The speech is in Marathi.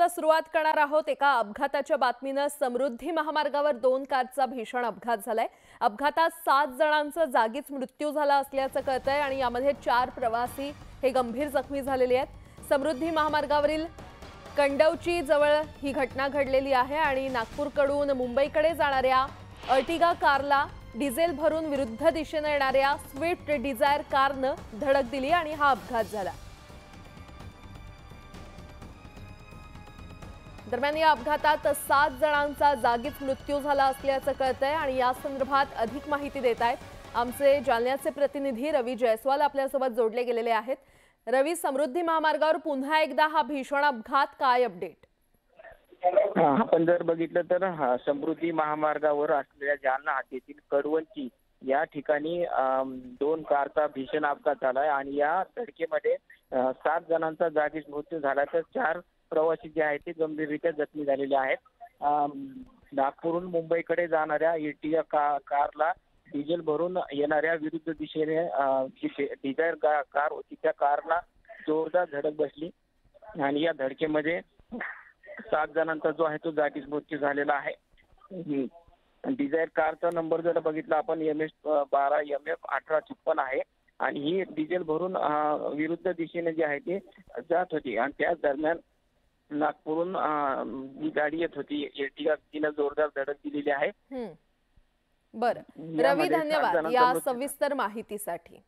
ला सुरुवात करणार आहोत एका अपघाताच्या बातमीनं। समृद्धी महामार्गावर 2 कारचा भीषण अपघात झालाय। अपघातात 7 जणांचा जागीच मृत्यू झाला असल्याचं कळतंय आणि यामध्ये 4 प्रवासी हे गंभीर जखमी झालेले आहेत। समृद्धी महामार्गावरील कंडवची जवळ ही घटना घडलेली आहे आणि नागपूरकडून मुंबईकडे जाणाऱ्या अर्टिगा कारला डिझेल भरून विरुद्ध दिशेने येणाऱ्या स्विफ्ट डिझायर कारनं धडक दिली आणि हा अपघात झाला। दरम्यान या अपघातात 7 जणांचा जागीच मृत्यू झाला असल्याचं कळतंय आणि या संदर्भात अधिक माहिती देत आहेत आमचे जालन्याचे प्रतिनिधी रवी जयस्वाल आपल्यासोबत जोडले गेलेले आहेत। रवी, समृद्धी महामार्गावर पुन्हा एकदा हा भीषण अपघात, काय अपडेट? आपण जर बघितलं तर समृद्धी महामार्गावर असलेल्या जालना हातेतील कडवंची या ठिकाणी 2 कारचा भीषण अपघात झालाय आणि या धडकेमध्ये 7 जणांचा जागीच मृत्यू झाला तर 4 प्रवासी जे आहेत ते गंभीररीत्या जखमी झालेले आहेत। नागपूरहून मुंबईकडे जाणाऱ्या अर्टिगा कारला डिझेल भरून येणाऱ्या विरुद्ध दिशेने डिझायर कार होती, त्या कारला जोरदार धडक बसली आणि या धडकेमध्ये 7 जणांचा जो आहे तो जागीच मृत्यू झालेला आहे। डिझायर कारचा नंबर जर बघितला आपण MS12 MF 1856 आहे आणि ही डिझेल भरून विरुद्ध दिशेने जे आहे ते जात होती आणि त्याच दरम्यान नागपूरहून जी गाडी येत होती अर्टिगा, तिने जोरदार धडक दिलेली आहे। बरं रवी, धन्यवाद या सविस्तर माहितीसाठी।